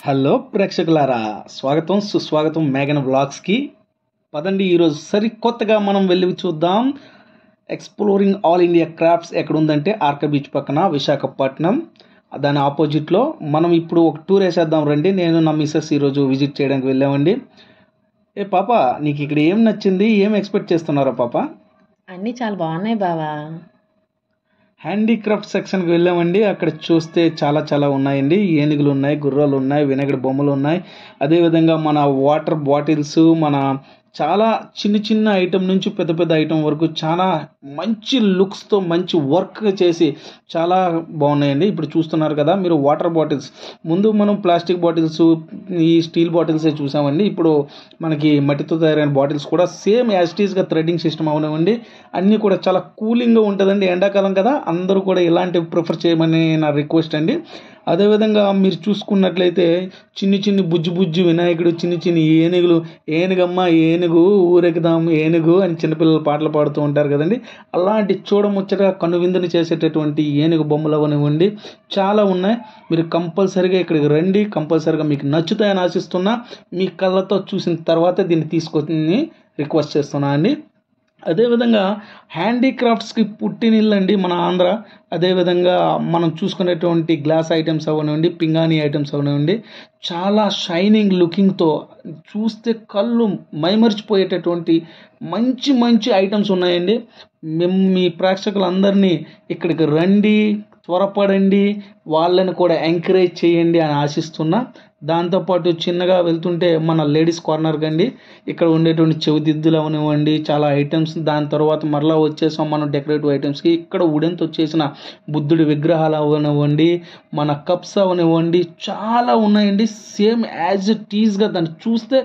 Hello ప్రేక్షకులారా, స్వాగతం సుస్వాగతం మేఘన వ్లాగ్స్కి. పదండి, ఈరోజు సరికొత్తగా మనం వెళ్ళి చూద్దాం. ఎక్స్ప్లోరింగ్ ఆల్ ఇండియా క్రాఫ్ట్స్ ఎక్కడుందంటే ఆర్క బీచ్ పక్కన విశాఖపట్నం, దాని ఆపోజిట్లో. మనం ఇప్పుడు ఒక టూర్ వేసేద్దాం రండి. నేను నా మిస్సెస్ ఈరోజు విజిట్ చేయడానికి వెళ్ళామండి. ఏ పాప, నీకు ఇక్కడ ఏం నచ్చింది, ఏం ఎక్స్పెక్ట్ చేస్తున్నారా పాప? అన్నీ చాలా బాగున్నాయి బావా. హ్యాండీక్రాఫ్ట్ సెక్షన్కి వెళ్ళామండి. అక్కడ చూస్తే చాలా ఉన్నాయండి. ఏనుగులు ఉన్నాయి, గుర్రాలు ఉన్నాయి, వినాయకుడి బొమ్మలు ఉన్నాయి. అదేవిధంగా మన వాటర్ బాటిల్స్, మన చాలా చిన్న ఐటెం నుంచి పెద్ద ఐటెం వరకు చాలా మంచి లుక్స్తో మంచి వర్క్ చేసి చాలా బాగున్నాయండి. ఇప్పుడు చూస్తున్నారు కదా మీరు, వాటర్ బాటిల్స్. ముందు మనం ప్లాస్టిక్ బాటిల్స్, ఈ స్టీల్ బాటిల్సే చూసామండి. ఇప్పుడు మనకి మట్టితో తయారైన బాటిల్స్ కూడా సేమ్ యాజ్ ఇట్ ఈస్గా థ్రెడ్డింగ్ సిస్టమ్ అవనివ్వండి, అన్నీ కూడా చాలా కూలింగ్గా ఉంటుందండి. ఎండాకాలం కదా, అందరూ కూడా ఇలాంటివి ప్రిఫర్ చేయమని నా రిక్వెస్ట్ అండి. అదేవిధంగా మీరు చూసుకున్నట్లయితే చిన్ని బుజ్జి వినాయకుడు, చిన్ని ఏనుగులు, ఏనుగమ్మ ఏనుగు ఊరెక్కుదాం ఏనుగు అని చిన్నపిల్లలు పాటలు పాడుతూ ఉంటారు కదండి. అలాంటి చూడముచ్చటగా కనువిందుని చేసేటటువంటి ఏనుగు బొమ్మలు అవనివ్వండి చాలా ఉన్నాయి. మీరు కంపల్సరీగా ఇక్కడికి రండి, కంపల్సరీగా మీకు నచ్చుతాయని ఆశిస్తున్నా. మీ కళ్ళతో చూసిన తర్వాత దీన్ని తీసుకొని రిక్వెస్ట్ చేస్తున్నా అండి. అదేవిధంగా హ్యాండీక్రాఫ్ట్స్కి పుట్టినిల్లండి మన ఆంధ్ర. అదేవిధంగా మనం చూసుకునేటువంటి గ్లాస్ ఐటమ్స్ అవనివ్వండి, పింగాణి ఐటమ్స్ అవనివ్వండి, చాలా షైనింగ్ లుకింగ్తో చూస్తే కళ్ళు మైమరిచిపోయేటటువంటి మంచి ఐటమ్స్ ఉన్నాయండి. మేము మీ ప్రేక్షకులందరినీ ఇక్కడికి రండి, త్వరపడండి, వాళ్ళని కూడా ఎంకరేజ్ చేయండి అని ఆశిస్తున్నా. దాంతోపాటు చిన్నగా వెళ్తుంటే మన లేడీస్ కార్నర్కి అండి, ఇక్కడ ఉండేటువంటి చెవిదిద్దులు అవనివ్వండి, చాలా ఐటమ్స్. దాని తర్వాత మరలా వచ్చేసాం మనం డెకరేటివ్ ఐటమ్స్కి. ఇక్కడ వుడెన్తో చేసిన బుద్ధుడి విగ్రహాలు అవనివ్వండి, మన కప్స్ అవనివ్వండి, చాలా ఉన్నాయండి. సేమ్ యాజ్ ఇట్ ఈస్గా దాన్ని చూస్తే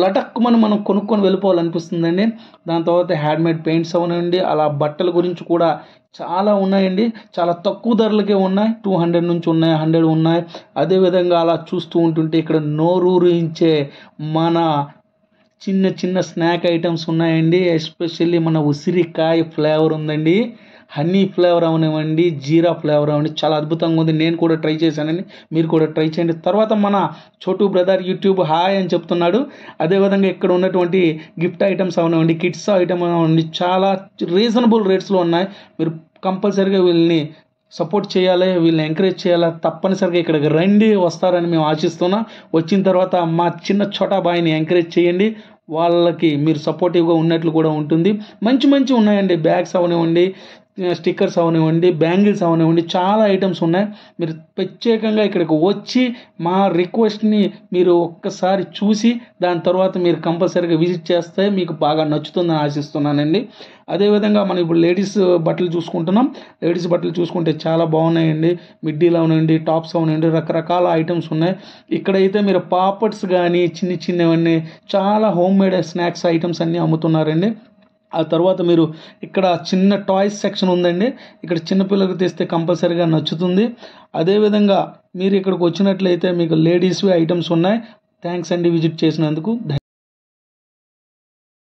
లటక్కుమని మనం కొనుక్కొని వెళ్ళిపోవాలనిపిస్తుందండి. దాని తర్వాత హ్యాండ్మేడ్ పెయింట్స్ అవనివ్వండి, అలా బట్టల గురించి కూడా చాలా ఉన్నాయండి. చాలా తక్కువ ధరలకే ఉన్నాయి. 200 నుంచి ఉన్నాయి, 100 ఉన్నాయి. అదేవిధంగా అలా చూస్తూ ఉంటుంటే ఇక్కడ నోరూరించే మన చిన్న స్నాక్ ఐటమ్స్ ఉన్నాయండి. ఎస్పెషల్లీ మన ఉసిరికాయ ఫ్లేవర్ ఉందండి, హనీ ఫ్లేవర్ అవనివ్వండి, జీరా ఫ్లేవర్ అవ్వండి, చాలా అద్భుతంగా ఉంది. నేను కూడా ట్రై చేశానండి, మీరు కూడా ట్రై చేయండి. తర్వాత మన చోటు బ్రదర్ యూట్యూబ్ హాయ్ అని చెప్తున్నాడు. అదేవిధంగా ఇక్కడ ఉన్నటువంటి గిఫ్ట్ ఐటమ్స్ అవనివ్వండి, కిడ్స్ ఐటమ్ అవనివ్వండి, చాలా రీజనబుల్ రేట్స్లో ఉన్నాయి. మీరు కంపల్సరీగా వీళ్ళని సపోర్ట్ చేయాలి, వీళ్ళని ఎంకరేజ్ చేయాలి. తప్పనిసరిగా ఇక్కడికి రండి, వస్తారని మేము ఆశిస్తున్నాం. వచ్చిన తర్వాత మా చిన్న చోటా బాయ్ని ఎంకరేజ్ చేయండి, వాళ్ళకి మీరు సపోర్టివ్గా ఉన్నట్లు కూడా ఉంటుంది. మంచి ఉన్నాయండి. బ్యాగ్స్ అవనివ్వండి, స్టిక్కర్స్ అవనివ్వండి, బ్యాంగిల్స్ అవనివ్వండి, చాలా ఐటమ్స్ ఉన్నాయి. మీరు ప్రత్యేకంగా ఇక్కడికి వచ్చి మా రిక్వెస్ట్ని మీరు ఒక్కసారి చూసి దాని తర్వాత మీరు కంపల్సరీగా విజిట్ చేస్తే మీకు బాగా నచ్చుతుందని ఆశిస్తున్నానండి. అదేవిధంగా మనం ఇప్పుడు లేడీస్ బట్టలు చూసుకుంటున్నాం. లేడీస్ బట్టలు చూసుకుంటే చాలా బాగున్నాయండి. మిడ్డీలు అవనివ్వండి, టాప్స్ అవనివ్వండి, రకరకాల ఐటమ్స్ ఉన్నాయి. ఇక్కడైతే మీరు పాపడ్స్ కానీ చిన్నవన్నీ చాలా హోమ్ మేడ్ స్నాక్స్ ఐటమ్స్ అన్నీ అమ్ముతున్నారండి. ఆ తర్వాత మీరు ఇక్కడ చిన్న టాయ్స్ సెక్షన్ ఉందండి. ఇక్కడ చిన్నపిల్లలకు తెస్తే కంపల్సరీగా నచ్చుతుంది. అదేవిధంగా మీరు ఇక్కడికి వచ్చినట్లయితే మీకు లేడీస్వి ఐటమ్స్ ఉన్నాయి. థ్యాంక్స్ అండి విజిట్ చేసినందుకు.